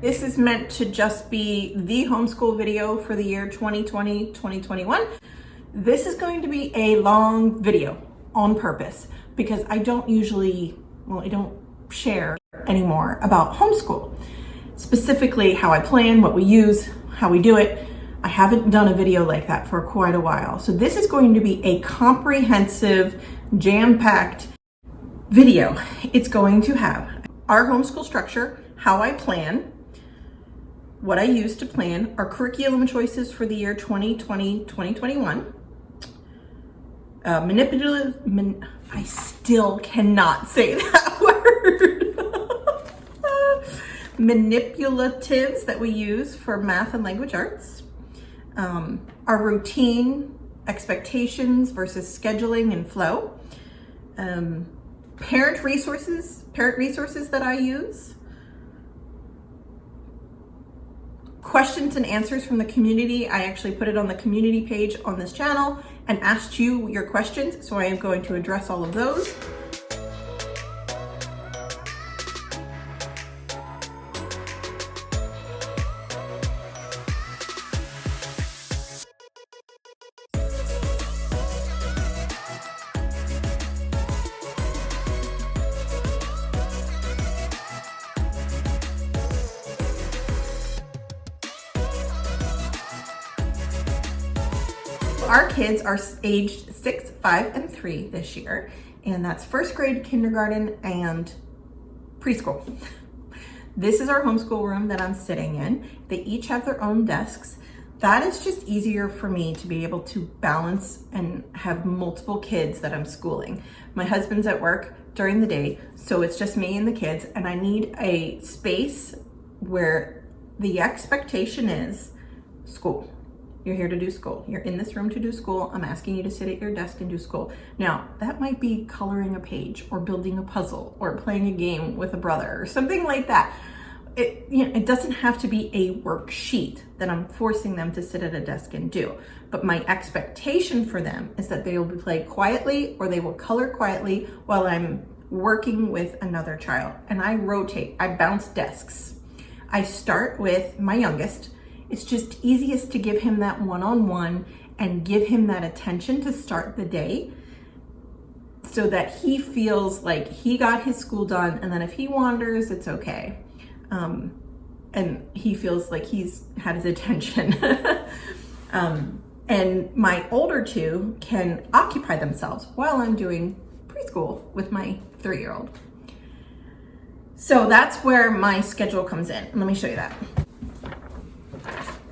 This is meant to just be the homeschool video for the year 2020-2021. This is going to be a long video on purpose because I don't share anymore about homeschool. Specifically how I plan, what we use, how we do it. I haven't done a video like that for quite a while. So this is going to be a comprehensive, jam-packed video. It's going to have our homeschool structure, how I plan, what I use to plan, our curriculum choices for the year 2020-2021, I still cannot say that word. Manipulatives that we use for math and language arts, our routine, expectations versus scheduling and flow, parent resources that I use, questions and answers from the community. I actually put it on the community page on this channel and asked you your questions, so I am going to address all of those. Our kids are aged 6, 5, and 3 this year, and that's first grade, kindergarten, and preschool. This is our homeschool room that I'm sitting in. They each have their own desks. That is just easier for me to be able to balance and have multiple kids that I'm schooling. My husband's at work during the day, so it's just me and the kids, and I need a space where the expectation is school. You're here to do school. You're in this room to do school. I'm asking you to sit at your desk and do school. Now, that might be coloring a page or building a puzzle or playing a game with a brother or something like that. It doesn't have to be a worksheet that I'm forcing them to sit at a desk and do. But my expectation for them is that they will play quietly or they will color quietly while I'm working with another child. And I rotate, I bounce desks. I start with my youngest. It's just easiest to give him that one-on-one and give him that attention to start the day so that he feels like he got his school done, and then if he wanders, it's okay. And he feels like he's had his attention. And my older two can occupy themselves while I'm doing preschool with my 3-year-old. So that's where my schedule comes in. Let me show you that.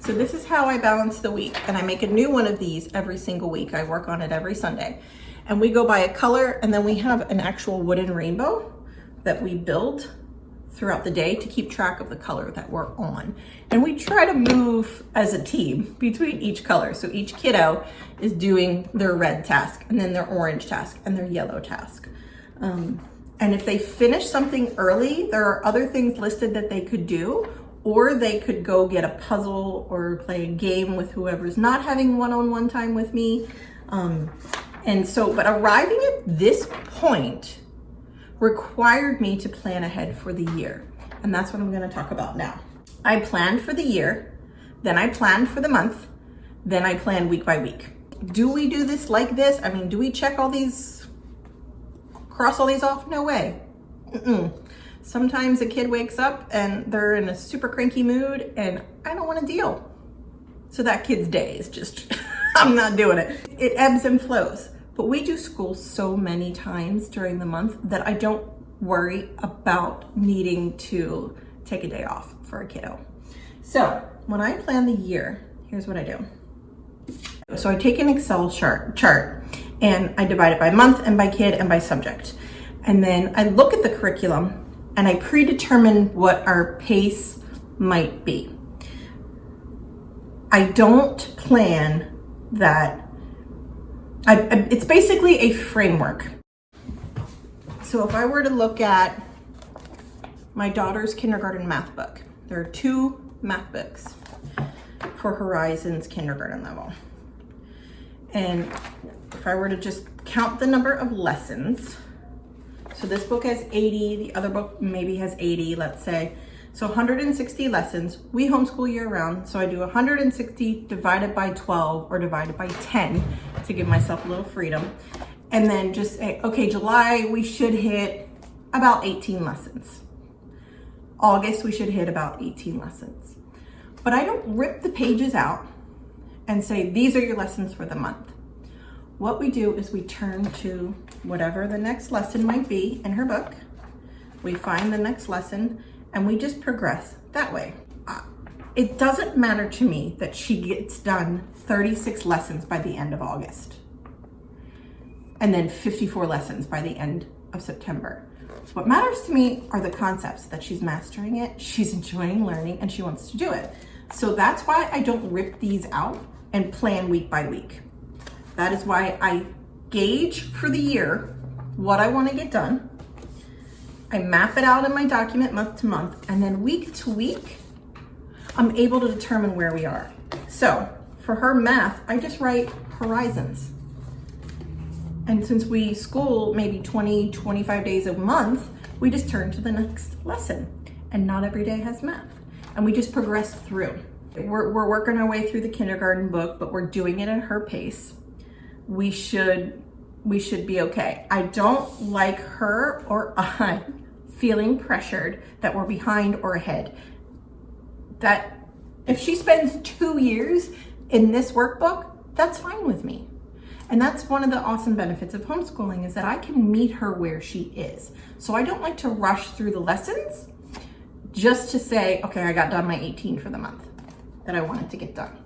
So this is how I balance the week, and I make a new one of these every single week. I work on it every Sunday. And we go by a color, and then we have an actual wooden rainbow that we build throughout the day to keep track of the color that we're on. And we try to move as a team between each color. So each kiddo is doing their red task, and then their orange task, and their yellow task. And if they finish something early, there are other things listed that they could do, or they could go get a puzzle or play a game with whoever's not having one-on-one time with me. But arriving at this point required me to plan ahead for the year. And that's what I'm gonna talk about now. I planned for the year, then I planned for the month, then I planned week by week. Do we do this like this? I mean, do we check all these, cross all these off? No way. Sometimes a kid wakes up and they're in a super cranky mood and I don't want to deal. So that kid's day is just, I'm not doing it. It ebbs and flows. But we do school so many times during the month that I don't worry about needing to take a day off for a kiddo. So when I plan the year, here's what I do. So I take an Excel chart and I divide it by month and by kid and by subject. And then I look at the curriculum and I predetermine what our pace might be. I don't plan that. It's basically a framework. So if I were to look at my daughter's kindergarten math book, there are 2 math books for Horizon's kindergarten level. And if I were to just count the number of lessons, so this book has 80, the other book maybe has 80, let's say. So 160 lessons. We homeschool year round, so I do 160 divided by 12 or divided by 10 to give myself a little freedom. And then just say, okay, July, we should hit about 18 lessons. August, we should hit about 18 lessons. But I don't rip the pages out and say, these are your lessons for the month. What we do is we turn to whatever the next lesson might be in her book. We find the next lesson and we just progress that way. It doesn't matter to me that she gets done 36 lessons by the end of August and then 54 lessons by the end of September. What matters to me are the concepts, that she's mastering it, she's enjoying learning, and she wants to do it. So that's why I don't rip these out and plan week by week. That is why I gauge for the year what I want to get done. I map it out in my document month to month, and then week to week, I'm able to determine where we are. So for her math, I just write horizons. And since we school maybe 20, 25 days a month, we just turn to the next lesson. And not every day has math. And we just progress through. We're working our way through the kindergarten book, but we're doing it at her pace. We should be okay. I don't like her or I feeling pressured that we're behind or ahead. That if she spends 2 years in this workbook, that's fine with me. And that's one of the awesome benefits of homeschooling, is that I can meet her where she is. So I don't like to rush through the lessons just to say, okay, I got done my 18 for the month that I wanted to get done.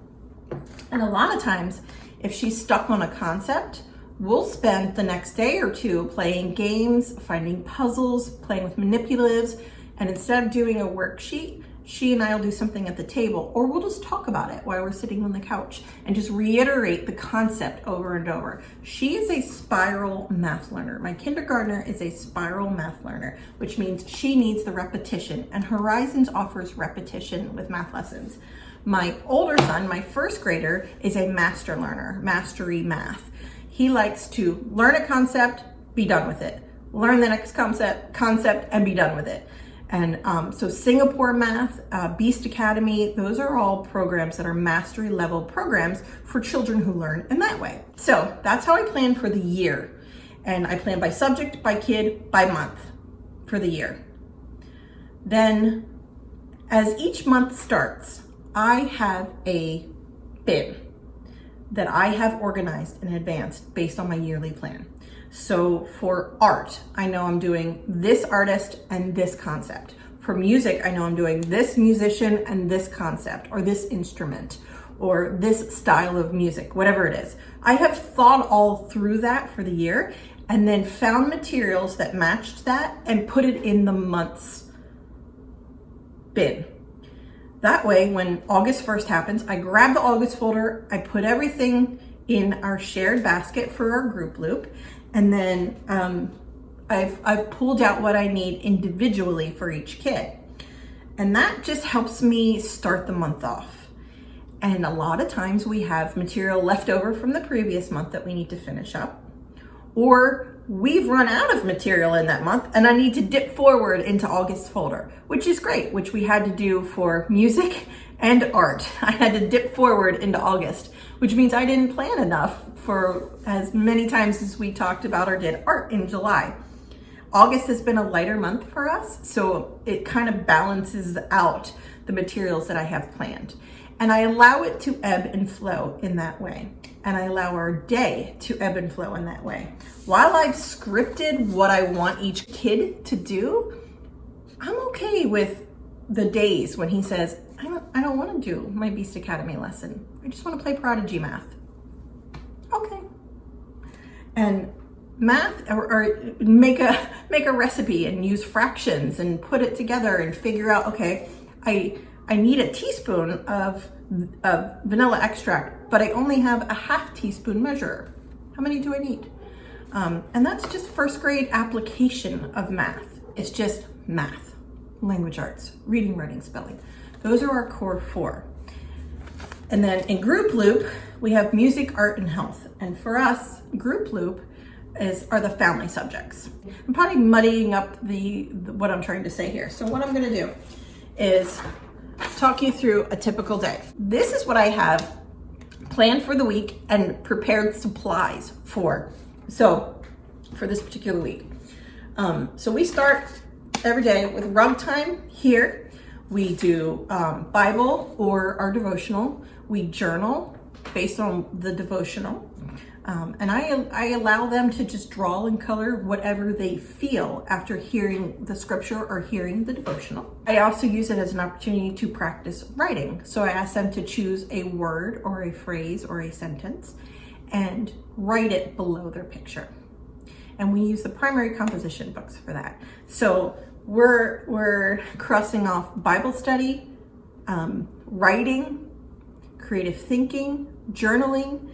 And a lot of times, if she's stuck on a concept, we'll spend the next day or two playing games, finding puzzles, playing with manipulatives, and instead of doing a worksheet, she and I will do something at the table, or we'll just talk about it while we're sitting on the couch and just reiterate the concept over and over. She is a spiral math learner. My kindergartner is a spiral math learner, which means she needs the repetition, and Horizons offers repetition with math lessons. My older son, my first grader, is a master learner, mastery math. He likes to learn a concept, be done with it. Learn the next concept, and be done with it. And so Singapore Math, Beast Academy, those are all programs that are mastery level programs for children who learn in that way. So that's how I plan for the year. And I plan by subject, by kid, by month for the year. Then as each month starts, I have a bin that I have organized in advance based on my yearly plan. So for art, I know I'm doing this artist and this concept. For music, I know I'm doing this musician and this concept, or this instrument, or this style of music, whatever it is. I have thought all through that for the year and then found materials that matched that and put it in the month's bin. That way, when August 1st happens, I grab the August folder, I put everything in our shared basket for our group loop, and then I've pulled out what I need individually for each kid. And that just helps me start the month off. And a lot of times we have material left over from the previous month that we need to finish up, or we've run out of material in that month and I need to dip forward into August folder, which is great, which we had to do for music and art. I had to dip forward into August, which means I didn't plan enough for as many times as we talked about or did art in July. August has been a lighter month for us, so it kind of balances out the materials that I have planned. And I allow it to ebb and flow in that way. And I allow our day to ebb and flow in that way. While I've scripted what I want each kid to do, I'm okay with the days when he says, I don't want to do my Beast Academy lesson. I just want to play Prodigy math. Okay. And math, or make a recipe and use fractions and put it together and figure out, okay, I need a teaspoon of vanilla extract, but I only have a ½ teaspoon measure. How many do I need? And that's just first grade application of math. It's just math, language arts, reading, writing, spelling. Those are our core 4. And then in group loop, we have music, art, and health. And for us, group loop are the family subjects. I'm probably muddying up what I'm trying to say here. So what I'm gonna do is talk you through a typical day. This is what I have planned for the week and prepared supplies for. So for this particular week. So we start every day with rug time here. We do Bible or our devotional. We journal based on the devotional. And I allow them to just draw and color whatever they feel after hearing the scripture or hearing the devotional. I also use it as an opportunity to practice writing. So I ask them to choose a word or a phrase or a sentence and write it below their picture. And we use the primary composition books for that. So we're crossing off Bible study, writing, creative thinking, journaling,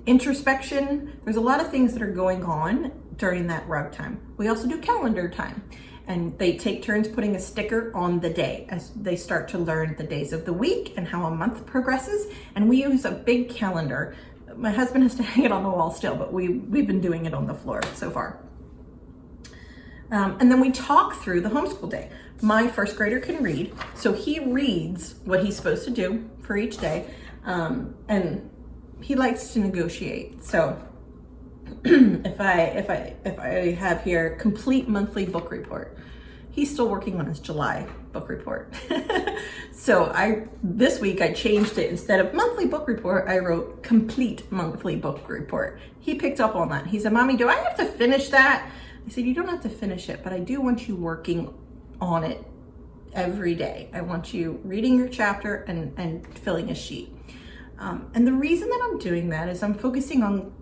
introspection. There's a lot of things that are going on during that rug time. We also do calendar time, and they take turns putting a sticker on the day as they start to learn the days of the week and how a month progresses. And we use a big calendar. My husband has to hang it on the wall still, but we've been doing it on the floor so far. And then we talk through the homeschool day. My first grader can read, so he reads what he's supposed to do for each day, and he likes to negotiate. So if I have here complete monthly book report, he's still working on his July book report. So this week I changed it. Instead of monthly book report, I wrote complete monthly book report. He picked up on that. He said, "Mommy, do I have to finish that?" I said, "You don't have to finish it, but I do want you working on it every day. I want you reading your chapter and filling a sheet." And the reason that I'm doing that is I'm focusing on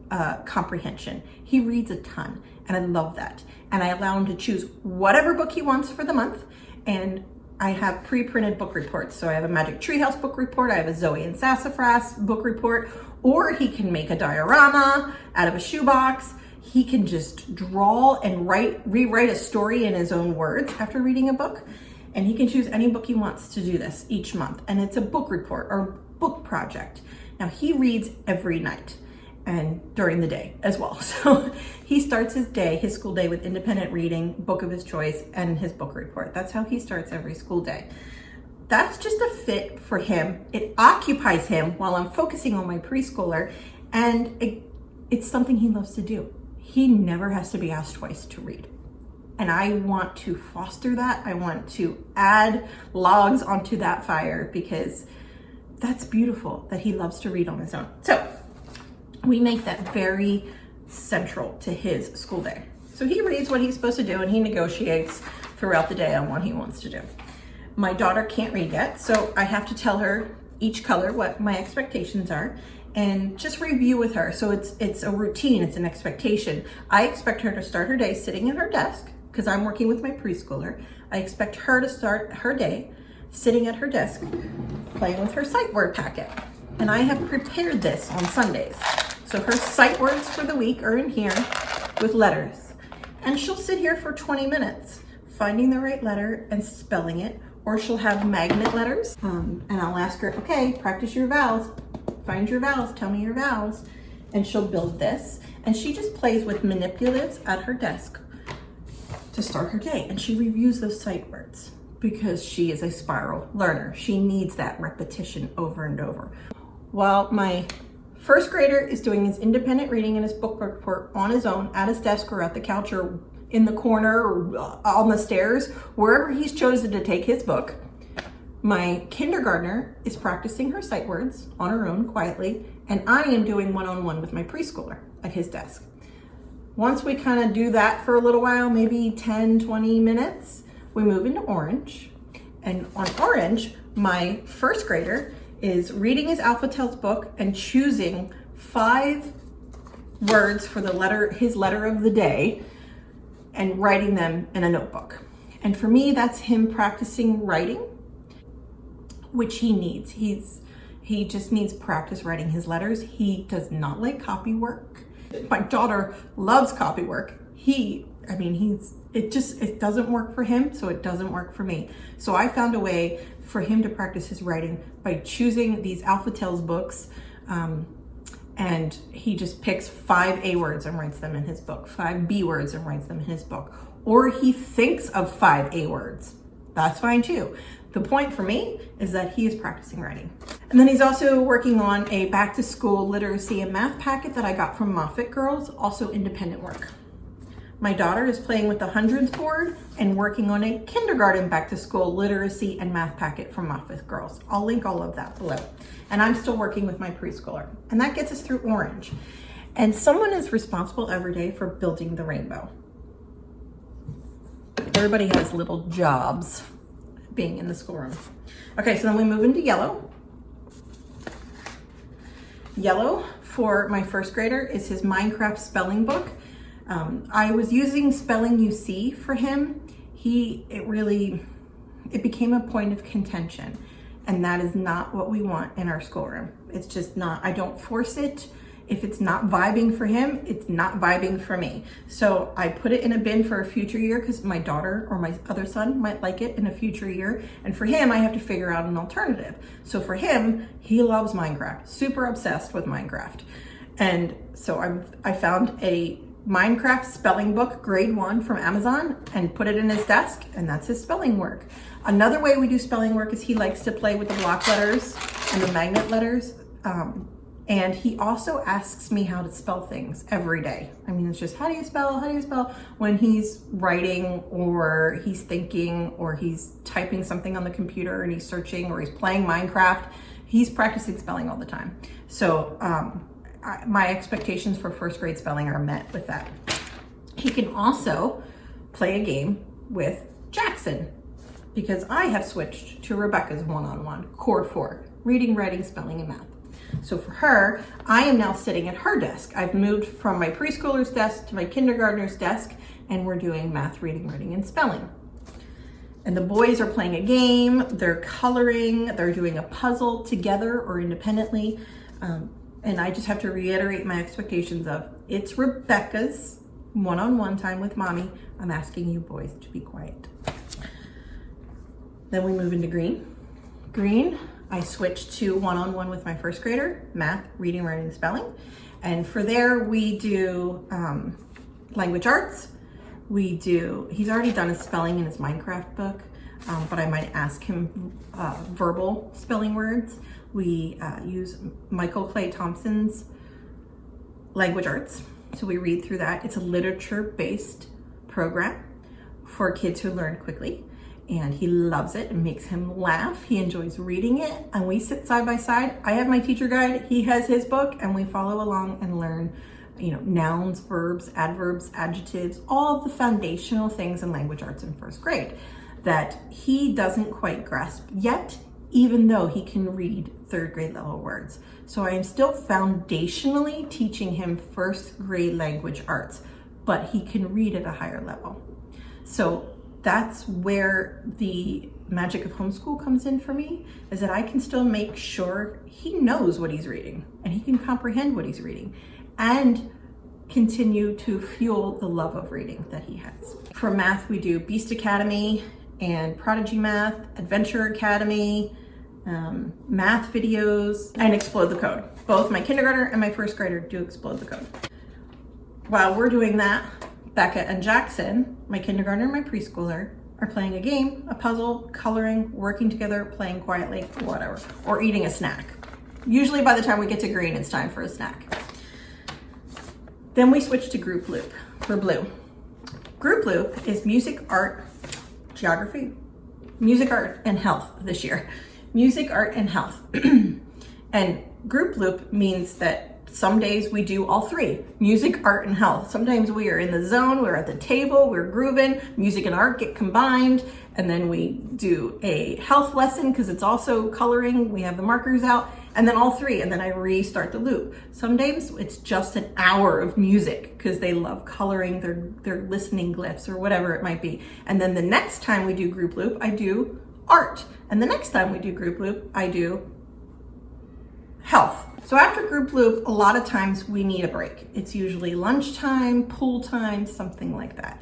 comprehension. He reads a ton, and I love that. And I allow him to choose whatever book he wants for the month. And I have pre-printed book reports. So I have a Magic Treehouse book report. I have a Zoe and Sassafras book report. Or he can make a diorama out of a shoebox. He can just draw and rewrite a story in his own words after reading a book. And he can choose any book he wants to do this each month. And it's a book report or book project. Now he reads every night and during the day as well. So he starts his school day with independent reading, book of his choice, and his book report. That's how he starts every school day. That's just a fit for him. It occupies him while I'm focusing on my preschooler, and it's something he loves to do. He never has to be asked twice to read. And I want to foster that. I want to add logs onto that fire because that's beautiful that he loves to read on his own. So we make that very central to his school day. So he reads what he's supposed to do and he negotiates throughout the day on what he wants to do. My daughter can't read yet, so I have to tell her each color what my expectations are and just review with her. So it's a routine, it's an expectation. I expect her to start her day sitting at her desk because I'm working with my preschooler. I expect her to start her day sitting at her desk playing with her sight word packet. And I have prepared this on Sundays. So her sight words for the week are in here with letters. And she'll sit here for 20 minutes finding the right letter and spelling it, or she'll have magnet letters. And I'll ask her, okay, practice your vowels. Find your vowels, tell me your vowels. And she'll build this. And she just plays with manipulatives at her desk to start her day. And she reviews those sight words because she is a spiral learner. She needs that repetition over and over. While my first grader is doing his independent reading and his book report on his own at his desk or at the couch or in the corner or on the stairs, wherever he's chosen to take his book, my kindergartner is practicing her sight words on her own quietly, and I am doing one-on-one with my preschooler at his desk. Once we kind of do that for a little while, maybe 10, 20 minutes, we move into orange. And on orange, my first grader is reading his Alphatels book and choosing 5 words for his letter of the day and writing them in a notebook. And for me, that's him practicing writing, which he needs. He just needs practice writing his letters. He does not like copy work. My daughter loves copy work. It doesn't work for him, so it doesn't work for me. So I found a way for him to practice his writing by choosing these Alphatels books, and he just picks 5 A words and writes them in his book, 5 B words and writes them in his book. Or he thinks of 5 A words That's fine too. The point for me is that he is practicing writing. And then he's also working on a back to school literacy and math packet that I got from Moffat Girls, also independent work. My daughter is playing with the hundreds board and working on a kindergarten back to school literacy and math packet from Moffat Girls. I'll link all of that below. And I'm still working with my preschooler. And that gets us through orange. And someone is responsible every day for building the rainbow. Everybody has little jobs being in the schoolroom. Okay, so then we move into yellow. Yellow for my first grader is his Minecraft spelling book. I was using Spelling UC for him. It became a point of contention, and that is not what we want in our schoolroom. It's just not. I don't force it. If it's not vibing for him, it's not vibing for me. So I put it in a bin for a future year because my daughter or my other son might like it in a future year. And for him, I have to figure out an alternative. So for him, he loves Minecraft, super obsessed with Minecraft. And so I found a Minecraft spelling book, grade 1 from Amazon, and put it in his desk, and that's his spelling work. Another way we do spelling work is he likes to play with the block letters and the magnet letters. And he also asks me how to spell things every day. I mean, it's just, how do you spell? How do you spell? When he's writing or he's thinking or he's typing something on the computer and he's searching or he's playing Minecraft, he's practicing spelling all the time. So my expectations for first grade spelling are met with that. He can also play a game with Jackson because I have switched to Rebecca's one-on-one, Core 4, reading, writing, spelling, and math. So for her, I am now sitting at her desk. I've moved from my preschooler's desk to my kindergartner's desk, and we're doing math, reading, writing, and spelling. And the boys are playing a game, they're coloring, they're doing a puzzle together or independently. And I just have to reiterate my expectations of, it's Rebecca's one-on-one time with mommy. I'm asking you boys to be quiet. Then we move into green. Green, I switched to one-on-one with my first grader, math, reading, writing, spelling. And for there, we do language arts. He's already done his spelling in his Minecraft book, but I might ask him verbal spelling words. We use Michael Clay Thompson's language arts. So we read through that. It's a literature-based program for kids who learn quickly. And he loves it. It makes him laugh. He enjoys reading it. And we sit side by side. I have my teacher guide. He has his book. And we follow along and learn, nouns, verbs, adverbs, adjectives, all the foundational things in language arts in first grade that he doesn't quite grasp yet, even though he can read third grade level words. So I am still foundationally teaching him first grade language arts, but he can read at a higher level. So that's where the magic of homeschool comes in for me, is that I can still make sure he knows what he's reading and he can comprehend what he's reading and continue to fuel the love of reading that he has. For math, we do Beast Academy and Prodigy Math, Adventure Academy, math videos, and Explode the Code. Both my kindergartner and my first grader do Explode the Code. While we're doing that, Becca and Jackson, my kindergartner and my preschooler, are playing a game, a puzzle, coloring, working together, playing quietly, whatever, or eating a snack. Usually by the time we get to green, it's time for a snack. Then we switch to Group Loop for blue. Group Loop is music, art, geography, music, art, and health this year. Music, art, and health. And Group Loop means that some days we do all three, music, art, and health. Sometimes we are in the zone, we're at the table, we're grooving, music and art get combined, and then we do a health lesson because it's also coloring, we have the markers out, and then all three, and then I restart the loop. Some days it's just an hour of music because they love coloring, their listening glyphs or whatever it might be. And then the next time we do Group Loop, I do art. And the next time we do Group Loop, I do health. So after Group Loop, a lot of times we need a break. It's usually lunchtime, pool time, something like that.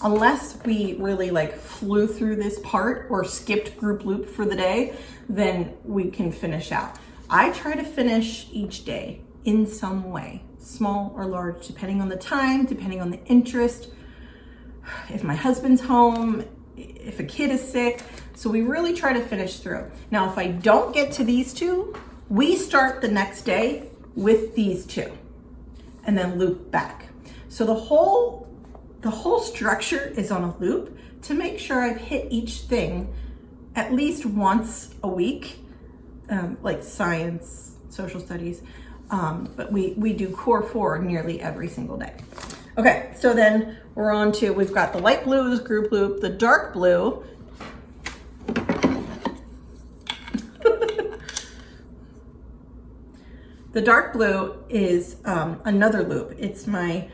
Unless we really flew through this part or skipped Group Loop for the day, then we can finish out. I try to finish each day in some way, small or large, depending on the time, depending on the interest. If my husband's home, if a kid is sick. So we really try to finish through. Now, if I don't get to these two, we start the next day with these two and then loop back. So the whole structure is on a loop to make sure I've hit each thing at least once a week, like science, social studies, but we do core 4 nearly every single day. Okay, so then we're on to, we've got the light blue is group loop, the dark blue the dark blue is another loop. It's my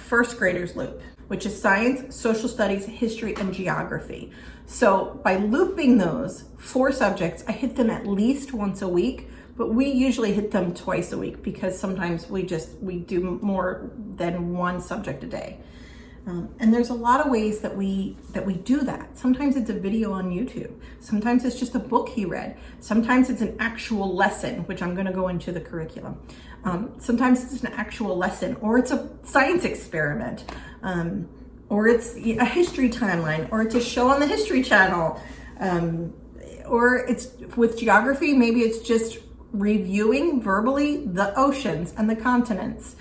first graders loop, which is science, social studies, history, and geography. So by looping those 4 subjects, I hit them at least once a week, but we usually hit them twice a week because sometimes we do more than one subject a day. And there's a lot of ways that we do that. Sometimes it's a video on YouTube. Sometimes it's just a book he read. Sometimes it's an actual lesson, which I'm gonna go into the curriculum. Sometimes it's an actual lesson, or it's a science experiment, or it's a history timeline, or it's a show on the History Channel, or it's with geography, maybe it's just reviewing verbally the oceans and the continents.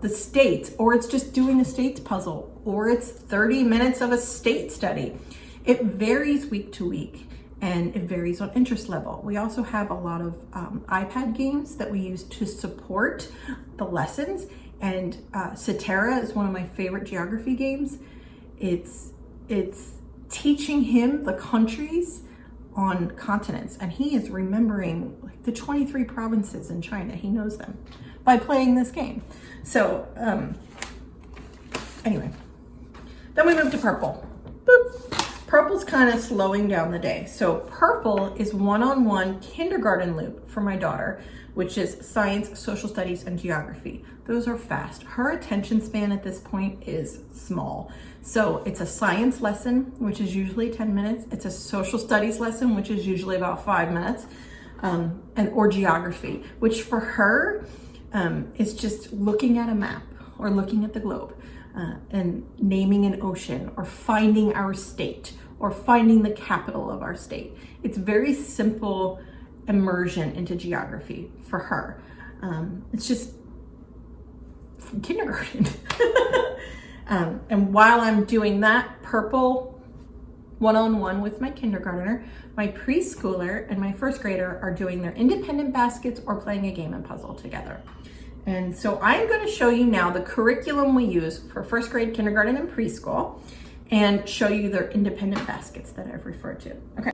The states, or it's just doing a states puzzle, or it's 30 minutes of a state study. It varies week to week, and it varies on interest level. We also have a lot of iPad games that we use to support the lessons, and Cetera is one of my favorite geography games. It's teaching him the countries on continents, and he is remembering like the 23 provinces in China. He knows them by playing this game. So anyway, then we move to purple. Boop. Purple's kind of slowing down the day. So purple is one-on-one kindergarten loop for my daughter, which is science, social studies, and geography. Those are fast. Her attention span at this point is small. So it's a science lesson, which is usually 10 minutes. It's a social studies lesson, which is usually about 5 minutes, or geography, which for her, is just looking at a map or looking at the globe and naming an ocean or finding our state or finding the capital of our state. It's very simple immersion into geography for her. It's just from kindergarten. And while I'm doing that, purple one-on-one with my kindergartner, my preschooler and my first grader are doing their independent baskets or playing a game and puzzle together. And so I'm going to show you now the curriculum we use for first grade, kindergarten, and preschool, and show you their independent baskets that I've referred to. Okay.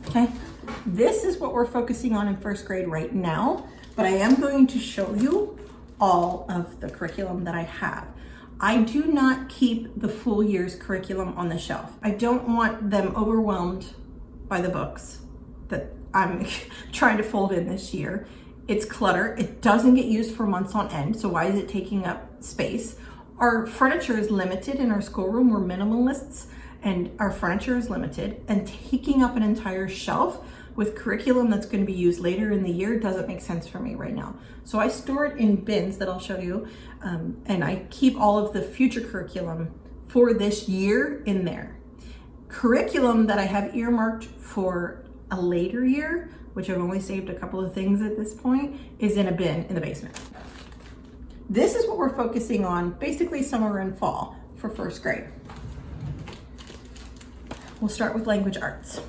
Okay, this is what we're focusing on in first grade right now, but I am going to show you all of the curriculum that I have. I do not keep the full year's curriculum on the shelf. I don't want them overwhelmed by the books that I'm trying to fold in this year. It's clutter. It doesn't get used for months on end, so why is it taking up space? Our furniture is limited in our schoolroom. We're minimalists, and our furniture is limited, and taking up an entire shelf with curriculum that's going to be used later in the year doesn't make sense for me right now. So I store it in bins that I'll show you, and I keep all of the future curriculum for this year in there. Curriculum that I have earmarked for a later year, which I've only saved a couple of things at this point, is in a bin in the basement. This is what we're focusing on basically summer and fall for first grade. We'll start with language arts.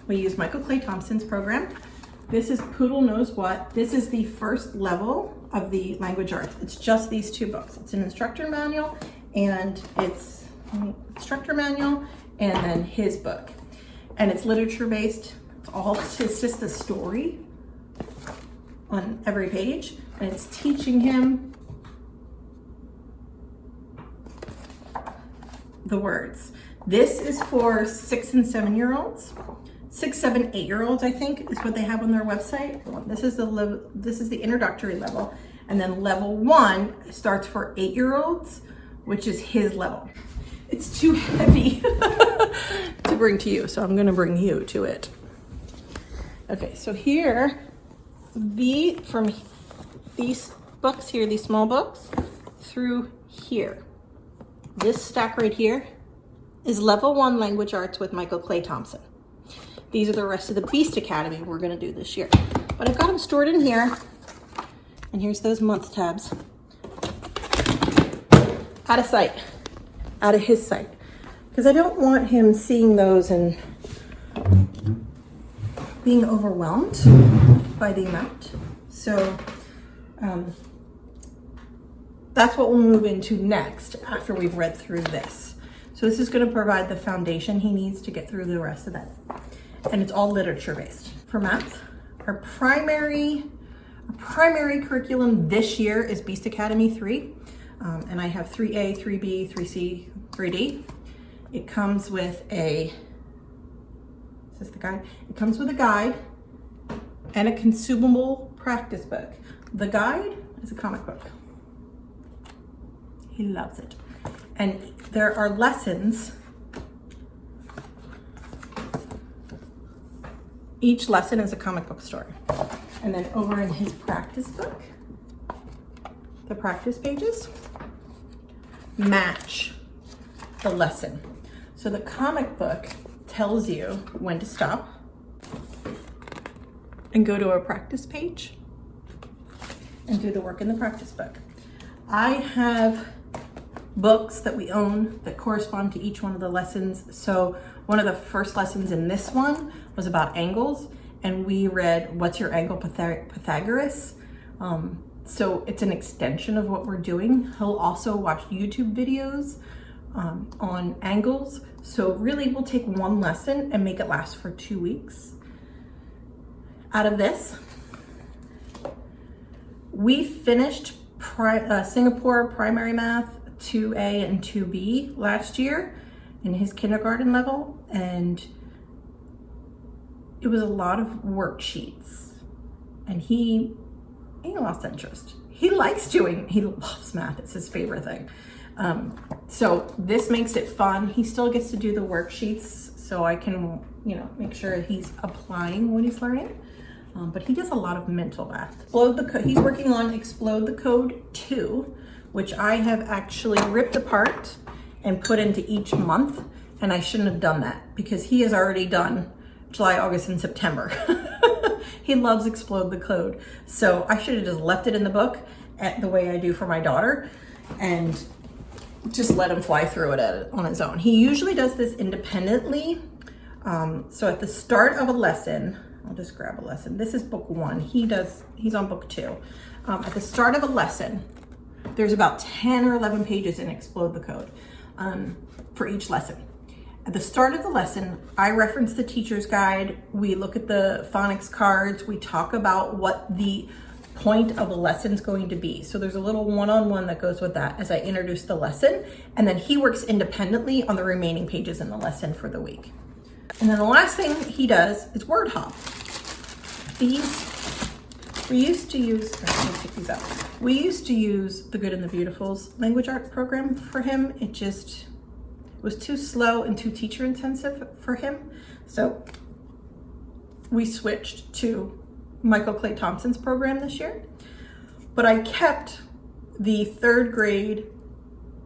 We use Michael Clay Thompson's program. This is Poodle Knows What. This is the first level of the language arts. It's just these two books. It's an instructor manual and then his book. And it's literature based. It's just a story on every page, and it's teaching him the words. This is for 6 and 7 year olds. 6, 7, 8 year olds, I think, is what they have on their website. This is the introductory level, and then level 1 starts for 8 year olds, which is his level. It's too heavy to bring to you, so I'm going to bring you to it. Okay, so here, from these books here, these small books, through here, this stack right here is level 1 language arts with Michael Clay Thompson. These are the rest of the Beast Academy we're gonna do this year. But I've got them stored in here, and here's those month tabs. Out of sight, out of his sight. Because I don't want him seeing those and being overwhelmed by the amount. So that's what we'll move into next after we've read through this. So this is going to provide the foundation he needs to get through the rest of that. And it's all literature based. For math, our primary curriculum this year is Beast Academy 3. And I have 3A, 3B, 3C, 3D. It comes with is this the guide? It comes with a guide and a consumable practice book. The guide is a comic book. He loves it. And there are lessons. Each lesson is a comic book story. And then over in his practice book, the practice pages match the lesson. So the comic book tells you when to stop and go to a practice page and do the work in the practice book. I have books that we own that correspond to each one of the lessons. So one of the first lessons in this one was about angles, and we read What's Your Angle, Pythagoras? So it's an extension of what we're doing. He'll also watch YouTube videos on angles. So really we'll take one lesson and make it last for 2 weeks. Out of this, we finished Singapore primary math 2A and 2B last year in his kindergarten level, and it was a lot of worksheets, and he lost interest. He loves math. It's his favorite thing. So this makes it fun. He still gets to do the worksheets, so I can, make sure he's applying what he's learning. But he does a lot of mental math. He's working on Explode the Code 2, which I have actually ripped apart and put into each month. And I shouldn't have done that because he has already done July, August, and September. He loves Explode the Code. So I should have just left it in the book the way I do for my daughter and just let him fly through it on his own. He usually does this independently. So at the start of a lesson, I'll just grab a lesson. This is book 1. He's on book 2. At the start of a lesson, there's about 10 or 11 pages in Explode the Code for each lesson. At the start of the lesson, I reference the teacher's guide. We look at the phonics cards. We talk about what the point of a lesson is going to be. So there's a little one-on-one that goes with that as I introduce the lesson. And then he works independently on the remaining pages in the lesson for the week. And then the last thing he does is word hop. We used to use the Good and the Beautifuls language art program for him. It just was too slow and too teacher intensive for him. So we switched to Michael Clay Thompson's program this year. But I kept the 3rd grade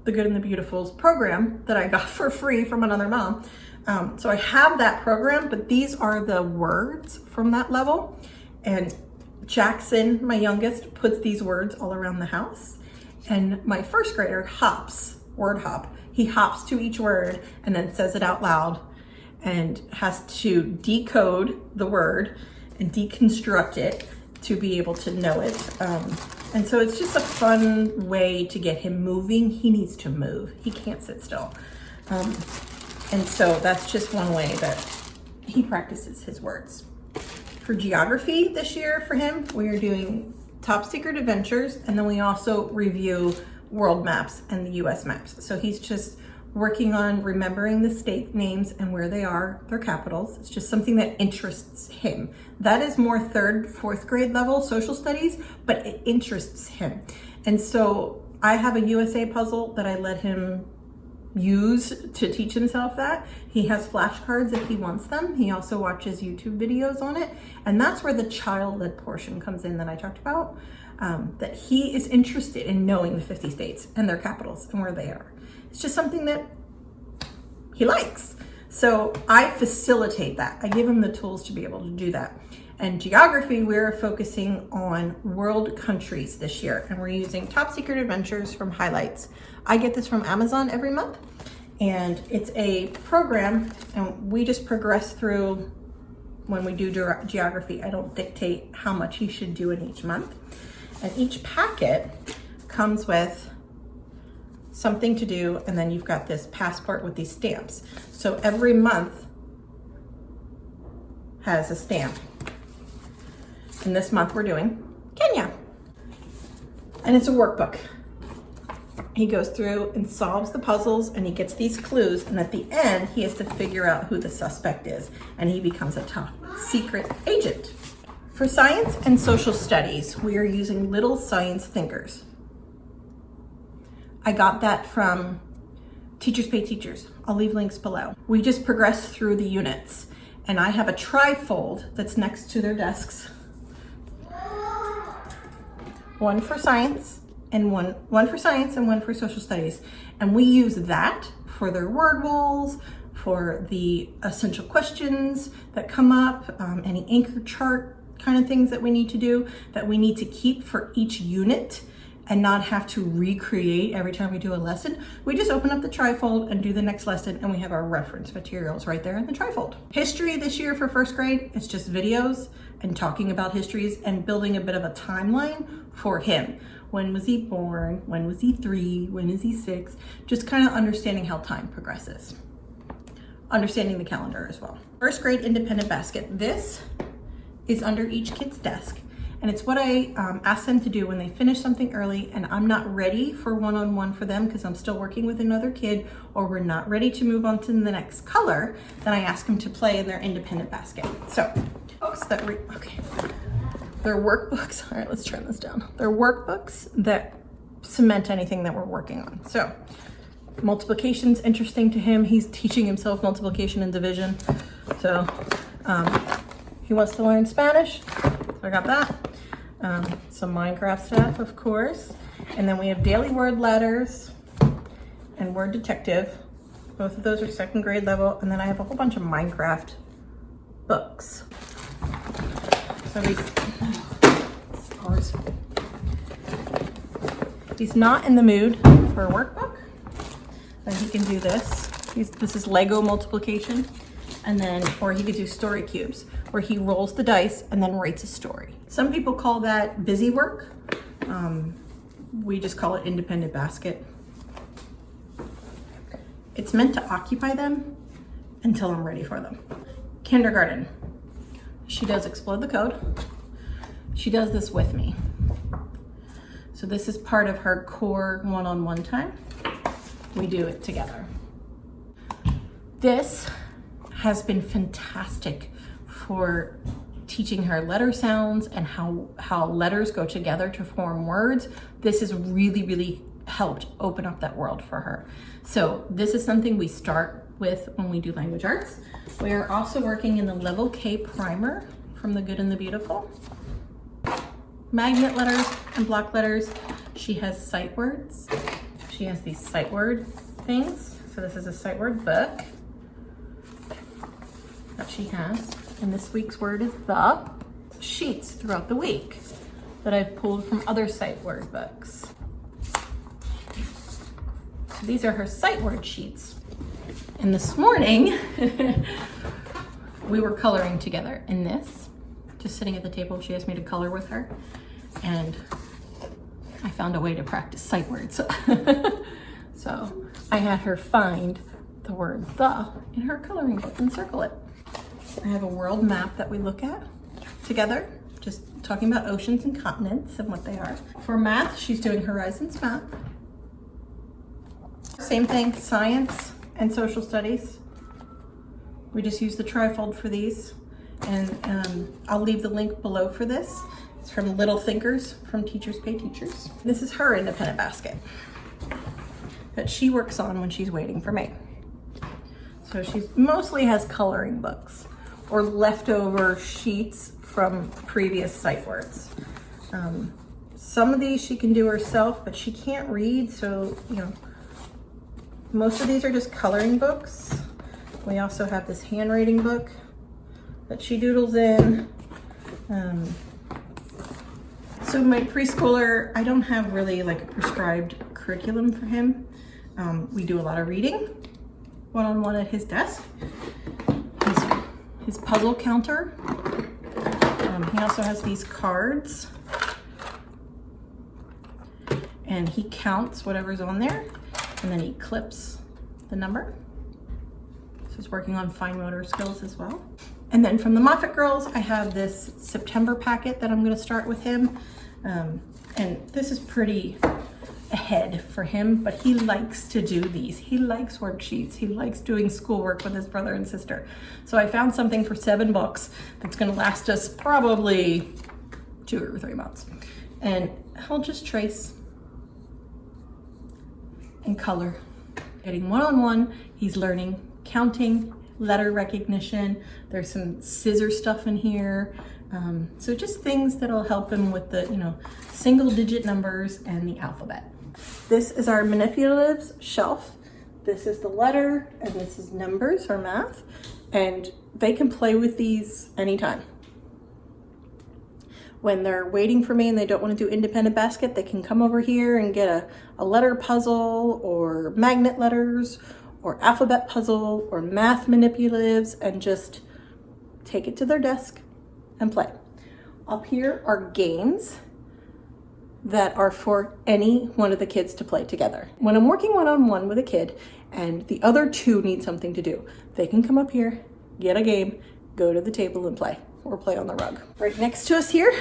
The Good and the Beautifuls program that I got for free from another mom. So I have that program, but these are the words from that level. And Jackson, my youngest, puts these words all around the house. And my 1st grader hops, word hop. He hops to each word and then says it out loud and has to decode the word and deconstruct it to be able to know it. And so it's just a fun way to get him moving. He needs to move. He can't sit still. And so that's just one way that he practices his words. For geography this year for him, we are doing Top Secret Adventures, and then we also review world maps and the US maps. So he's just working on remembering the state names and where they are, their capitals. It's just something that interests him. That is more 3rd, 4th grade level social studies, but it interests him. And so I have a USA puzzle that I let him use to teach himself that. He has flashcards if he wants them. He also watches YouTube videos on it. And that's where the child-led portion comes in that I talked about, that he is interested in knowing the 50 states and their capitals and where they are. It's just something that he likes. So I facilitate that. I give him the tools to be able to do that. And geography, we're focusing on world countries this year, and we're using Top Secret Adventures from Highlights. I get this from Amazon every month, and it's a program, and we just progress through when we do geography. I don't dictate how much he should do in each month. And each packet comes with something to do, and then you've got this passport with these stamps. So every month has a stamp. And this month we're doing Kenya. And it's a workbook. He goes through and solves the puzzles, and he gets these clues, and at the end he has to figure out who the suspect is, and he becomes a top secret agent. For science and social studies, we are using Little Science Thinkers. I got that from Teachers Pay Teachers. I'll leave links below. We just progress through the units, and I have a trifold that's next to their desks. One for science and one for science and one for social studies. And we use that for their word walls, for the essential questions that come up, any anchor chart kind of things that we need to do, that we need to keep for each unit and not have to recreate every time we do a lesson. We just open up the trifold and do the next lesson, and we have our reference materials right there in the trifold. History this year for 1st grade, it's just videos and talking about histories and building a bit of a timeline for him. When was he born? When was he 3? When is he 6? Just kind of understanding how time progresses. Understanding the calendar as well. 1st grade independent basket. This is under each kid's desk. And it's what I ask them to do when they finish something early and I'm not ready for one-on-one for them because I'm still working with another kid, or we're not ready to move on to the next color, then I ask them to play in their independent basket. So, books that they're workbooks. All right, let's turn this down. They're workbooks that cement anything that we're working on. So, multiplication's interesting to him. He's teaching himself multiplication and division. So, he wants to learn Spanish. So I got that. Some Minecraft stuff, of course. And then we have daily word letters and word detective. Both of those are 2nd grade level. And then I have a whole bunch of Minecraft books. So he's not in the mood for a workbook, then he can do this. This is Lego multiplication. And then, or he could do story cubes, where he rolls the dice and then writes a story. Some people call that busy work. We just call it independent basket. It's meant to occupy them until I'm ready for them. Kindergarten. She does Explode the Code. She does this with me. So this is part of her core one-on-one time. We do it together. This has been fantastic for teaching her letter sounds and how letters go together to form words. This has really helped open up that world for her. So this is something we start with when we do language arts. We are also working in the Level K primer from The Good and the Beautiful. Magnet letters and block letters. She has sight words. She has these sight word things. So this is a sight word book that she has. And this week's word is the. Sheets throughout the week that I've pulled from other sight word books. So these are her sight word sheets. And this morning, we were coloring together in this, just sitting at the table. She asked me to color with her, and I found a way to practice sight words. So I had her find the word the in her coloring book and circle it. I have a world map that we look at together, just talking about oceans and continents and what they are. For math, she's doing Horizons Map. Same thing, science and social studies. We just use the trifold for these. And I'll leave the link below for this. It's from Little Thinkers from Teachers Pay Teachers. This is her independent basket that she works on when she's waiting for me. So she mostly has coloring books or leftover sheets from previous sight words. Some of these she can do herself, but she can't read, so most of these are just coloring books. We also have this handwriting book that she doodles in. So my preschooler, I don't have really like a prescribed curriculum for him. We do a lot of reading, one-on-one at his desk. His puzzle counter. He also has these cards, and he counts whatever's on there, and then he clips the number. So he's working on fine motor skills as well. And then from the Moffat girls, I have this September packet that I'm going to start with him. And this is pretty ahead for him, but he likes to do these. He likes worksheets. He likes doing schoolwork with his brother and sister. So I found something for 7 books that's going to last us probably 2 or 3 months. And he'll just trace and color. Getting one-on-one, he's learning counting, letter recognition. There's some scissor stuff in here. So just things that'll help him with the, single digit numbers and the alphabet. This is our Manipulatives shelf. This is the letter, and this is numbers or math. And they can play with these anytime. When they're waiting for me and they don't want to do independent basket, they can come over here and get a letter puzzle or magnet letters or alphabet puzzle or math manipulatives and just take it to their desk and play. Up here are games that are for any one of the kids to play together. When I'm working one-on-one with a kid and the other 2 need something to do, they can come up here, get a game, go to the table and play, or play on the rug. Right next to us here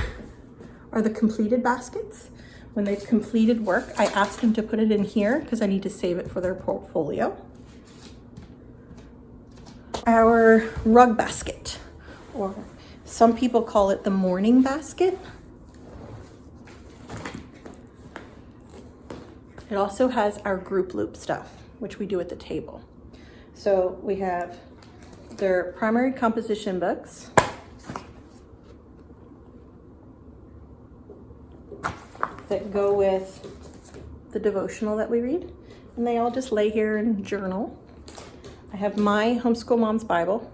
are the completed baskets. When they've completed work, I ask them to put it in here because I need to save it for their portfolio. Our rug basket, or some people call it the morning basket. It also has our group loop stuff, which we do at the table. So we have their primary composition books, that go with the devotional that we read, and they all just lay here and journal. I have my Homeschool Mom's Bible.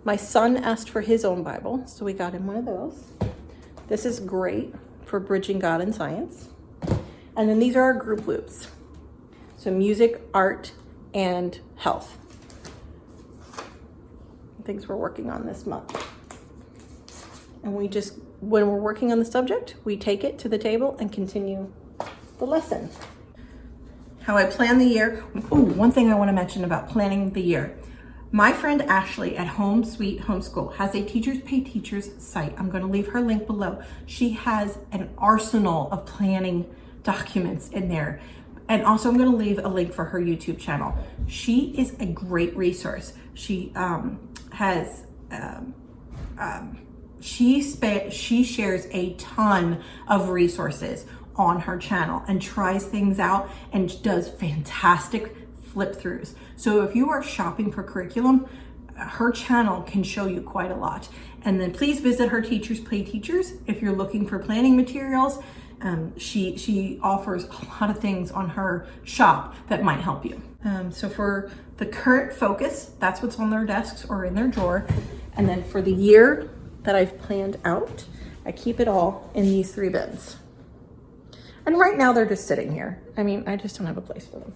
My son asked for his own Bible, so we got him one of those. This is great for bridging God and science. And then these are our group loops. So music, art, and health. Things we're working on this month. And we just, when we're working on the subject, we take it to the table and continue the lesson. How I plan the year. Oh, one thing I want to mention about planning the year. My friend Ashley at Home Sweet Homeschool has a Teachers Pay Teachers site. I'm going to leave her link below. She has an arsenal of planning documents in there. And also I'm going to leave a link for her YouTube channel. She is a great resource. She she shares a ton of resources on her channel and tries things out and does fantastic flip throughs. So if you are shopping for curriculum, her channel can show you quite a lot. And then please visit her Teachers Pay Teachers if you're looking for planning materials. She offers a lot of things on her shop that might help you. So for the current focus, that's what's on their desks or in their drawer. And then for the year that I've planned out, I keep it all in these 3 bins. And right now they're just sitting here. I mean, I just don't have a place for them.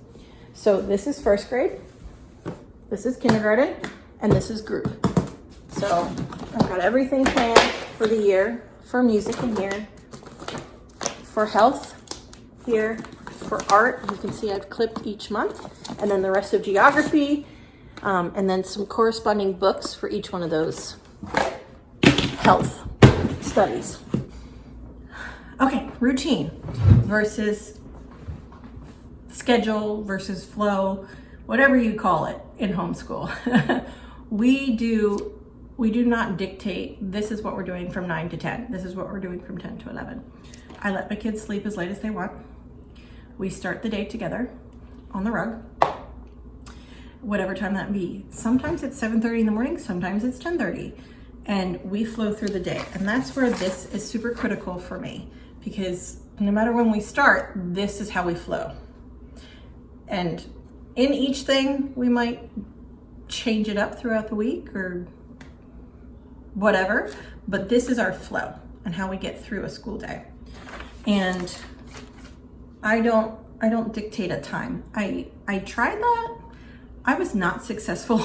So this is first grade, this is kindergarten, and this is group. So I've got everything planned for the year, for music in here, for health here, for art. You can see I've clipped each month, and then the rest of geography, and then some corresponding books for each one of those health studies. Okay, routine versus schedule versus flow, whatever you call it in homeschool. We do not dictate, this is what we're doing from 9 to 10. This is what we're doing from 10 to 11. I let my kids sleep as late as they want. We start the day together on the rug, whatever time that be. Sometimes it's 7:30 in the morning, sometimes it's 10:30, and we flow through the day. And that's where this is super critical for me, because no matter when we start, this is how we flow. And in each thing, we might change it up throughout the week or whatever, but this is our flow and how we get through a school day. And I don't dictate a time. I tried that. I was not successful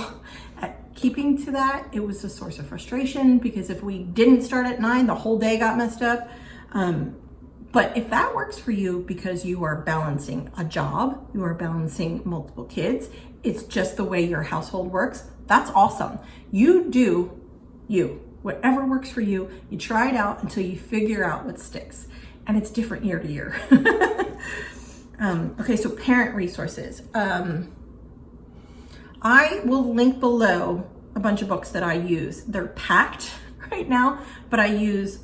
at keeping to that. It was a source of frustration because if we didn't start at 9, the whole day got messed up. But if that works for you because you are balancing a job, you are balancing multiple kids, it's just the way your household works, that's awesome. You do you. Whatever works for you, you try it out until you figure out what sticks. And it's different year to year. Okay, so parent resources. I will link below a bunch of books that I use. They're packed right now, but I use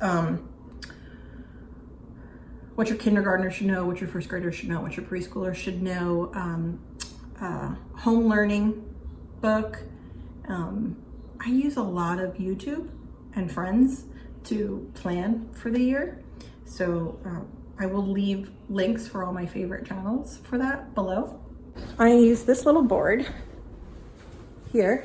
what your kindergartner should know, what your first grader should know, what your preschooler should know, home learning book. I use a lot of YouTube and friends to plan for the year. So I will leave links for all my favorite channels for that below. I use this little board here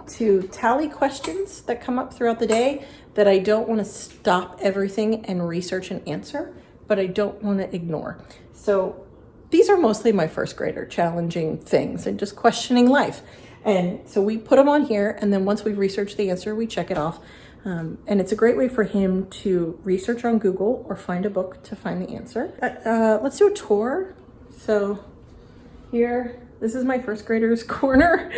to tally questions that come up throughout the day that I don't want to stop everything and research and answer, but I don't want to ignore. So these are mostly my first grader challenging things and just questioning life. And so we put them on here, and then once we've researched the answer, we check it off. And it's a great way for him to research on Google or find a book to find the answer. Let's do a tour. So here, this is my first grader's corner.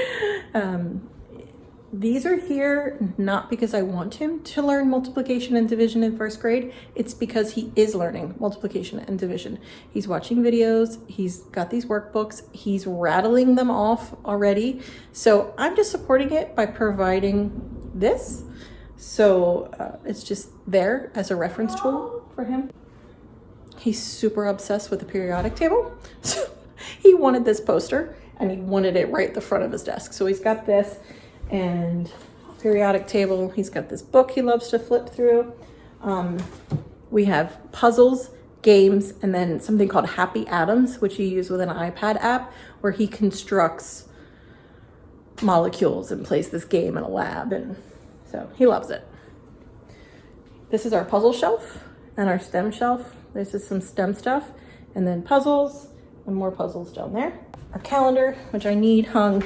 These are here not because I want him to learn multiplication and division in first grade. It's because he is learning multiplication and division. He's watching videos. He's got these workbooks. He's rattling them off already. So I'm just supporting it by providing this. So it's just there as a reference tool for him. He's super obsessed with the periodic table. So he wanted this poster and he wanted it right at the front of his desk. So he's got this and periodic table. He's got this book he loves to flip through. We have puzzles, games, and then something called Happy Atoms, which you use with an iPad app where he constructs molecules and plays this game in a lab. And so he loves it. This is our puzzle shelf and our STEM shelf. This is some STEM stuff, and then puzzles and more puzzles down there. Our calendar, which I need hung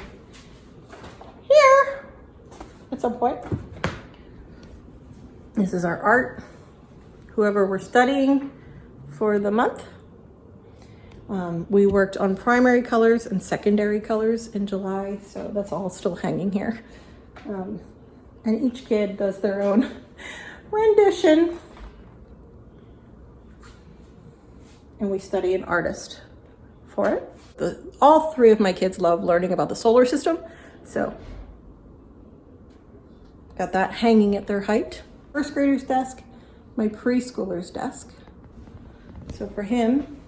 here at some point. This is our art, whoever we're studying for the month. We worked on primary colors and secondary colors in July, so that's all still hanging here. And each kid does their own rendition. And we study an artist for it. All three of my kids love learning about the solar system, so got that hanging at their height. First grader's desk, my preschooler's desk. So for him,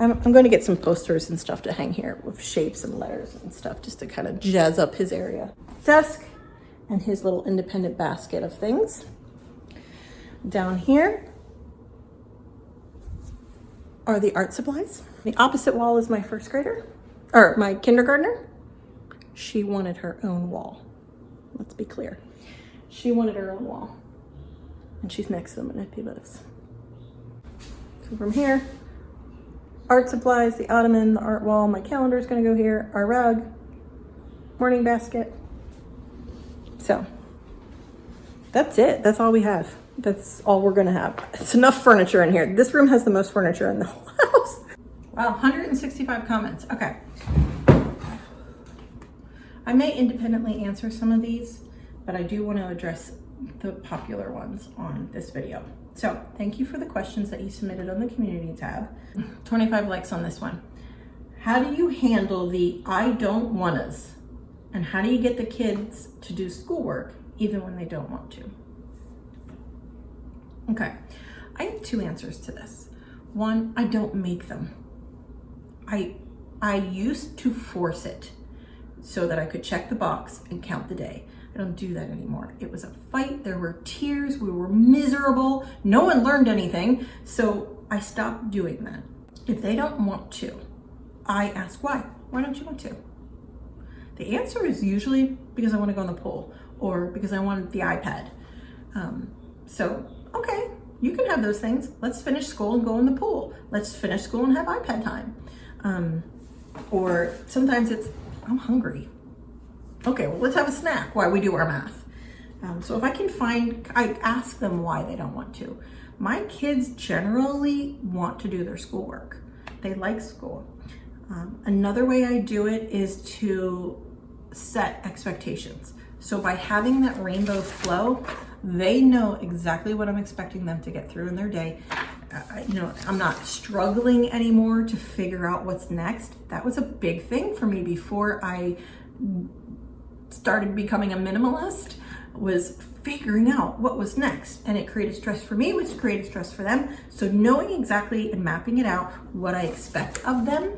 I'm going to get some posters and stuff to hang here with shapes and letters and stuff just to kind of jazz up his area. Desk and his little independent basket of things. Down here are the art supplies. The opposite wall is my first grader, or my kindergartner. She wanted her own wall. Let's be clear. She wanted her own wall. And she's next to the Manipulatives. So from here, art supplies, the ottoman, the art wall, my calendar is gonna go here, our rug, morning basket. So that's it, that's all we have. That's all we're gonna have. It's enough furniture in here. This room has the most furniture in the whole house. Wow, 165 comments, okay. I may independently answer some of these, but I do wanna address the popular ones on this video. So thank you for the questions that you submitted on the community tab. 25 likes on this one. How do you handle the I don't wannas? And how do you get the kids to do schoolwork even when they don't want to? Okay, I have two answers to this. One, I don't make them. I used to force it so that I could check the box and count the day. I don't do that anymore. It was a fight, there were tears, we were miserable, no one learned anything, so I stopped doing that. If they don't want to, I ask why. Why don't you want to? The answer is usually because I want to go in the pool or because I want the iPad. So, okay, you can have those things. Let's finish school and go in the pool. Let's finish school and have iPad time. Or sometimes it's, I'm hungry. Okay, well, let's have a snack while we do our math. So if I can find, I ask them why they don't want to. My kids generally want to do their schoolwork. They like school. Another way I do it is to set expectations. So by having that rainbow flow, they know exactly what I'm expecting them to get through in their day. I'm not struggling anymore to figure out what's next. That was a big thing for me before I started becoming a minimalist, was figuring out what was next. And it created stress for me, which created stress for them. So knowing exactly and mapping it out, what I expect of them,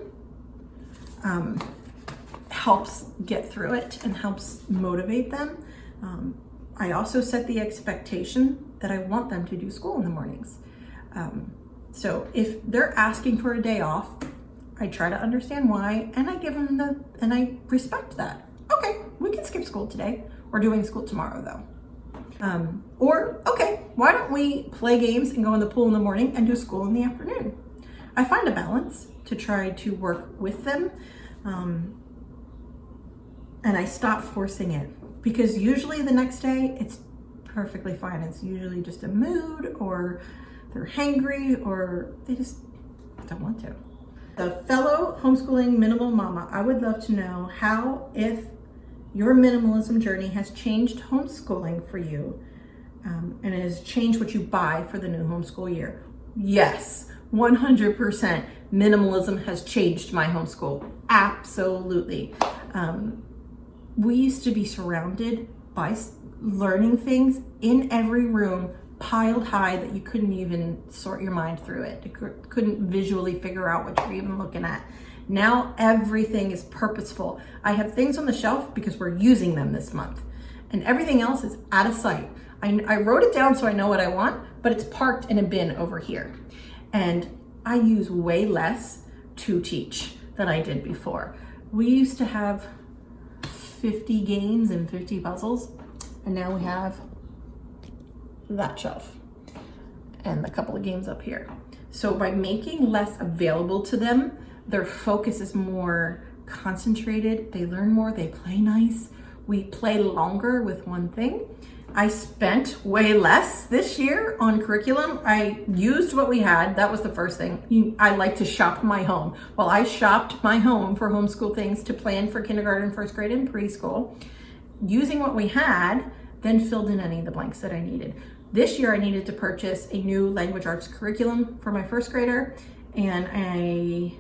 helps get through it and helps motivate them. I also set the expectation that I want them to do school in the mornings. So if they're asking for a day off, I try to understand why, and I give them and I respect that. Okay, we can skip school today. We're doing school tomorrow though. Or, okay, why don't we play games and go in the pool in the morning and do school in the afternoon? I find a balance to try to work with them. And I stop forcing it because usually the next day it's perfectly fine. It's usually just a mood or they're hangry or they just don't want to. The fellow homeschooling minimal mama, I would love to know how, if your minimalism journey has changed homeschooling for you, and it has changed what you buy for the new homeschool year. Yes, 100% minimalism has changed my homeschool. Absolutely. We used to be surrounded by learning things in every room, piled high that you couldn't even sort your mind through it. You couldn't visually figure out what you're even looking at. Now everything is purposeful. I have things on the shelf because we're using them this month, and everything else is out of sight. I wrote it down so I know what I want, but it's parked in a bin over here. And I use way less to teach than I did before. We used to have 50 games and 50 puzzles, and now we have that shelf and a couple of games up here. So by making less available to them, their focus is more concentrated, they learn more, they play nice, we play longer with one thing. I spent way less this year on Curriculum. I used what we had. That was the first thing. I like to shop my home. Well, I shopped my home for homeschool things to plan for kindergarten, first grade, and preschool. Using what we had, then filled in any of the blanks that I needed. This year I needed to purchase a new language arts curriculum for my first grader and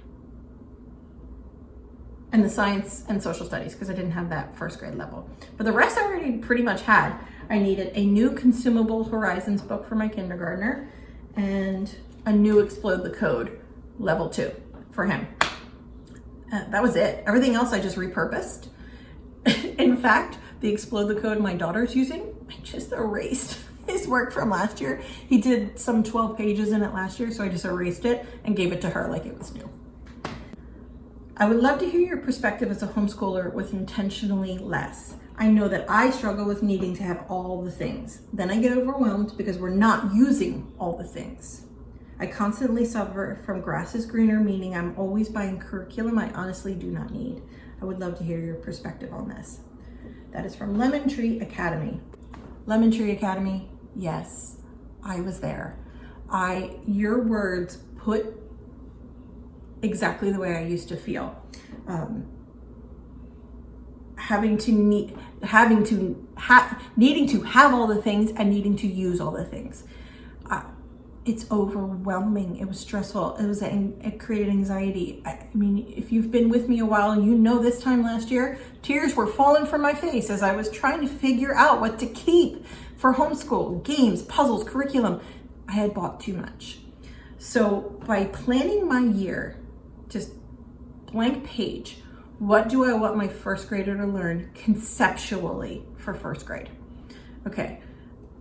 the science and social studies, because I didn't have that first grade level. But the rest I already pretty much had. I needed a new consumable Horizons book for my kindergartner and a new Explode the Code level 2 for him. That was it. Everything else I just repurposed. In fact, the Explode the Code my daughter's using, I just erased his work from last year. He did some 12 pages in it last year, so I just erased it and gave it to her like it was new. I would love to hear your perspective as a homeschooler with intentionally less. I know that I struggle with needing to have all the things. Then I get overwhelmed because we're not using all the things. I constantly suffer from grass is greener, meaning I'm always buying curriculum I honestly do not need. I would love to hear your perspective on this. That is from Lemon Tree Academy. Lemon Tree Academy, yes, I was there. Your words put exactly the way I used to feel. Needing to have all the things and needing to use all the things. It's overwhelming. It was stressful. It created anxiety. I mean, if you've been with me a while, you know this time last year, tears were falling from my face as I was trying to figure out what to keep for homeschool, games, puzzles, curriculum. I had bought too much. So by planning my year, just blank page, what do I want my first grader to learn conceptually for first grade? Okay,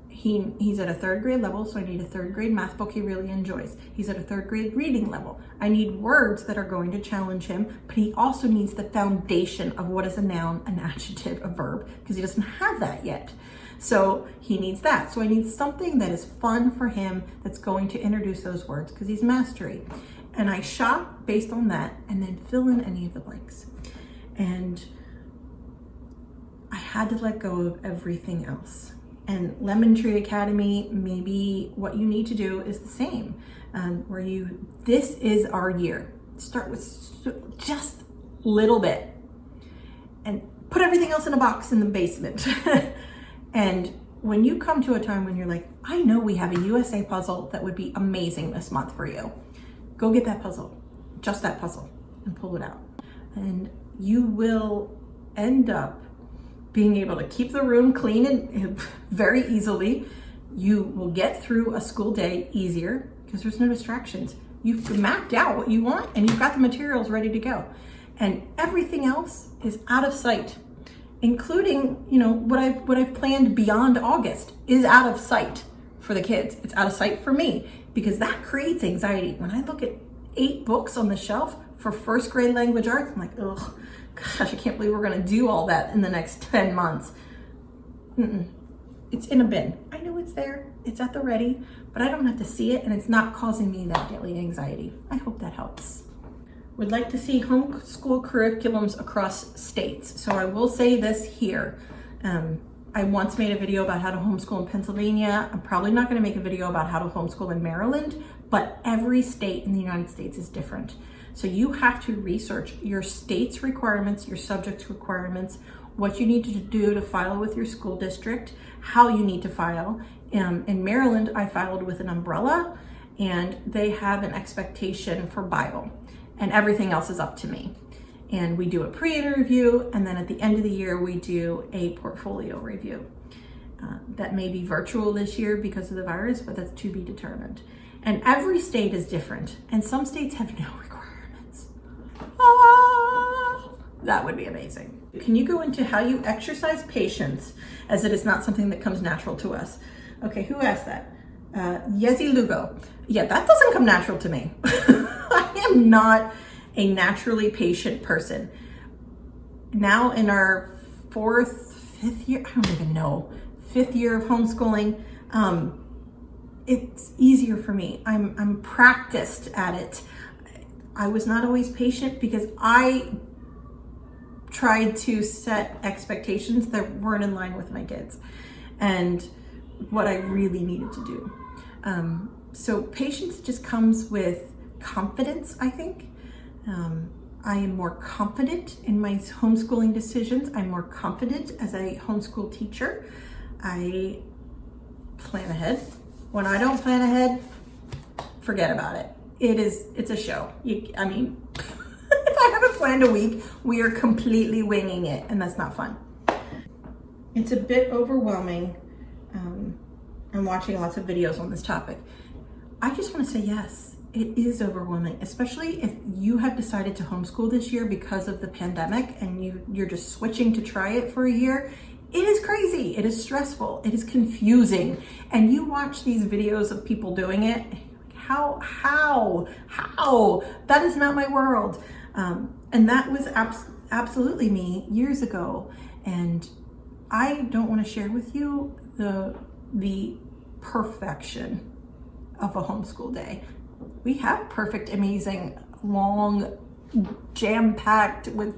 he's at a third grade level, so I need a third grade math book he really enjoys. He's at a third grade reading level. I need words that are going to challenge him, but he also needs the foundation of what is a noun, an adjective, a verb, because he doesn't have that yet. So he needs that. So I need something that is fun for him that's going to introduce those words because he's mastery. And I shop based on that and then fill in any of the blanks. And I had to let go of everything else. And Lemon Tree Academy, maybe what you need to do is the same, this is our year. Start with just a little bit and put everything else in a box in the basement. And when you come to a time when you're like, I know we have a USA puzzle that would be amazing this month for you, go get that puzzle, just that puzzle, and pull it out. And you will end up being able to keep the room clean and very easily. You will get through a school day easier because there's no distractions. You've mapped out what you want and you've got the materials ready to go. And everything else is out of sight, including, what I've planned beyond August is out of sight for the kids. It's out of sight for me because that creates anxiety. When I look at 8 books on the shelf for first grade language arts, I'm like, ugh, gosh, I can't believe we're gonna do all that in the next 10 months. It's in a bin. I know it's there, it's at the ready, but I don't have to see it and it's not causing me that daily anxiety. I hope that helps. Would like to see homeschool curriculums across states. So I will say this here. I once made a video about how to homeschool in Pennsylvania. I'm probably not gonna make a video about how to homeschool in Maryland, but every state in the United States is different. So you have to research your state's requirements, your subject's requirements, what you need to do to file with your school district, how you need to file. In Maryland, I filed with an umbrella and they have an expectation for Bible and everything else is up to me. And we do a pre-interview and then at the end of the year, we do a portfolio review. That may be virtual this year because of the virus, but that's to be determined. And every state is different and some states have no requirements. That would be amazing. Can you go into how you exercise patience as it is not something that comes natural to us? Okay, who asked that? Yezi Lugo. Yeah, that doesn't come natural to me. I am not a naturally patient person. Now in our 5th year, I don't even know, 5th year of homeschooling, it's easier for me. I'm practiced at it. I was not always patient because I tried to set expectations that weren't in line with my kids. and what I really needed to do. So patience just comes with confidence, I think. I am more confident in my homeschooling decisions. I'm more confident as a homeschool teacher. I plan ahead. When I don't plan ahead, forget about it. It's a show. If I haven't planned a week, we are completely winging it, and that's not fun. It's a bit overwhelming. I'm watching lots of videos on this topic. I just want to say yes, it is overwhelming, especially if you have decided to homeschool this year because of the pandemic and you're just switching to try it for a year. It is crazy, it is stressful, it is confusing. And you watch these videos of people doing it, how? That is not my world. And that was absolutely me years ago. And I don't want to share with you the perfection of a homeschool day. We have perfect, amazing, long, jam-packed with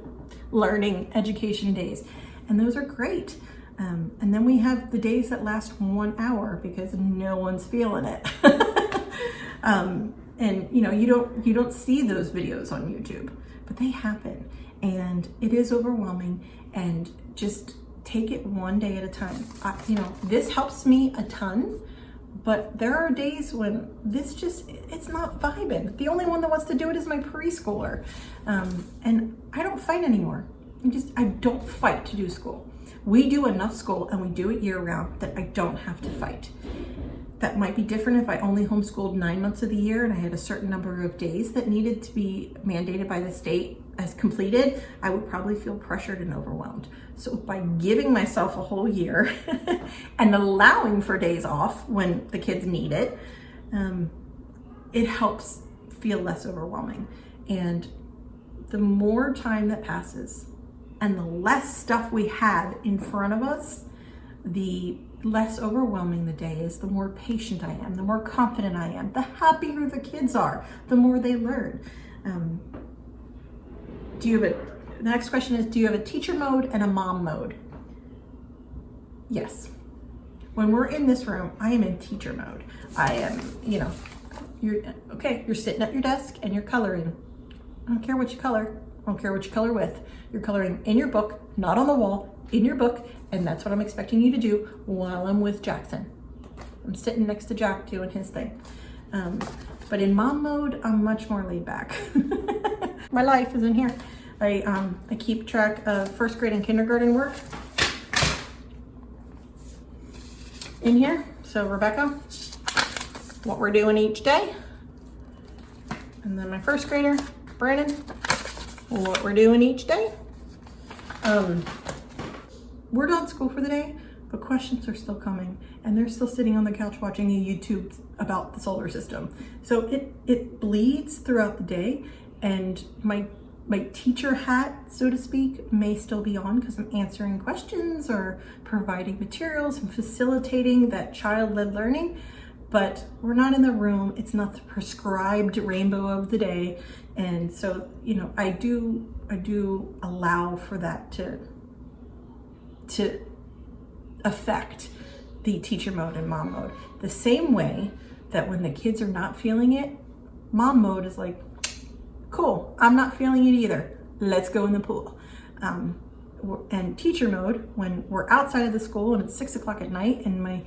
learning education days. And those are great. And then we have the days that last 1 hour because no one's feeling it. And you don't see those videos on YouTube, but they happen, and it is overwhelming. And just take it one day at a time. This helps me a ton, but there are days when it's not vibing. The only one that wants to do it is my preschooler, and I don't fight anymore. I don't fight to do school. We do enough school and we do it year round that I don't have to fight. That might be different if I only homeschooled 9 months of the year and I had a certain number of days that needed to be mandated by the state as completed. I would probably feel pressured and overwhelmed. So by giving myself a whole year and allowing for days off when the kids need it, it helps feel less overwhelming. And the more time that passes and the less stuff we have in front of us, the less overwhelming the day is, the more patient I am, the more confident I am, the happier the kids are, the more they learn. The next question is, do you have a teacher mode and a mom mode? Yes. When we're in this room, I am in teacher mode. I am, you're sitting at your desk and you're coloring. I don't care what you color. I don't care what you color with. You're coloring in your book, not on the wall, in your book, and that's what I'm expecting you to do while I'm with Jackson. I'm sitting next to Jack doing his thing. But in mom mode, I'm much more laid back. My life is in here. I keep track of first grade and kindergarten work in here. So Rebecca, what we're doing each day. And then my first grader, Brandon, what we're doing each day. We're done school for the day, but questions are still coming, and they're still sitting on the couch watching a YouTube about the solar system. So it bleeds throughout the day, and my teacher hat, so to speak, may still be on because I'm answering questions or providing materials and facilitating that child-led learning, but we're not in the room. It's not the prescribed rainbow of the day. And so, I do allow for that to affect the teacher mode and mom mode. The same way that when the kids are not feeling it, mom mode is like, cool, I'm not feeling it either. Let's go in the pool. And teacher mode, when we're outside of the school and it's 6 o'clock at night and my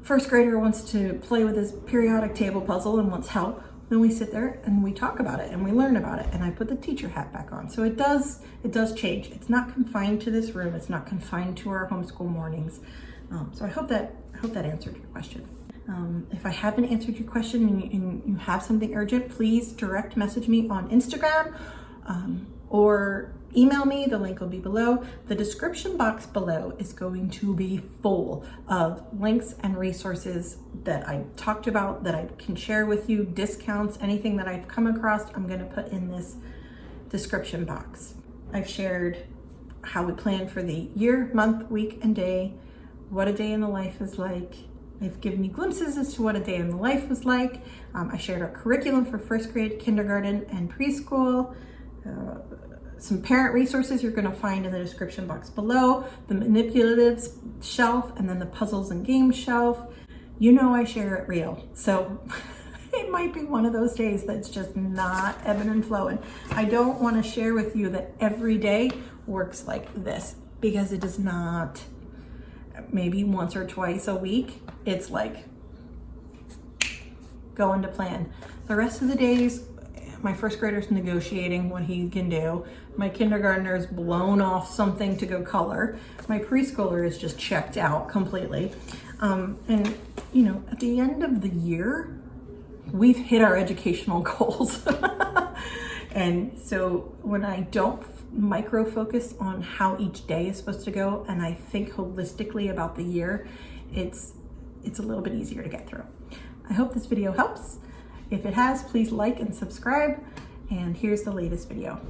first grader wants to play with his periodic table puzzle and wants help, then we sit there and we talk about it and we learn about it, and I put the teacher hat back on. So it does change. It's not confined to this room. It's not confined to our homeschool mornings. So I hope that answered your question. If I haven't answered your question and you have something urgent, please direct message me on Instagram or email me. The link will be below. The description box below is going to be full of links and resources that I talked about that I can share with you, discounts, anything that I've come across, I'm going to put in this description box. I've shared how we plan for the year, month, week, and day, what a day in the life is like. I've given you glimpses as to what a day in the life was like. I shared our curriculum for first grade, kindergarten, and preschool. some parent resources you're going to find in the description box below, the Manipulatives shelf, and then the puzzles and games shelf. You know I share it real, so it might be one of those days that's just not ebbing and flowing. I don't want to share with you that every day works like this, because it does not. Maybe once or twice a week, it's like going to plan. The rest of the days, my first grader's negotiating what he can do. My kindergartner's blown off something to go color. My preschooler is just checked out completely. And you know, at the end of the year, we've hit our educational goals. And so when I don't micro focus on how each day is supposed to go, and I think holistically about the year, it's a little bit easier to get through. I hope this video helps. If it has, please like and subscribe. And here's the latest video.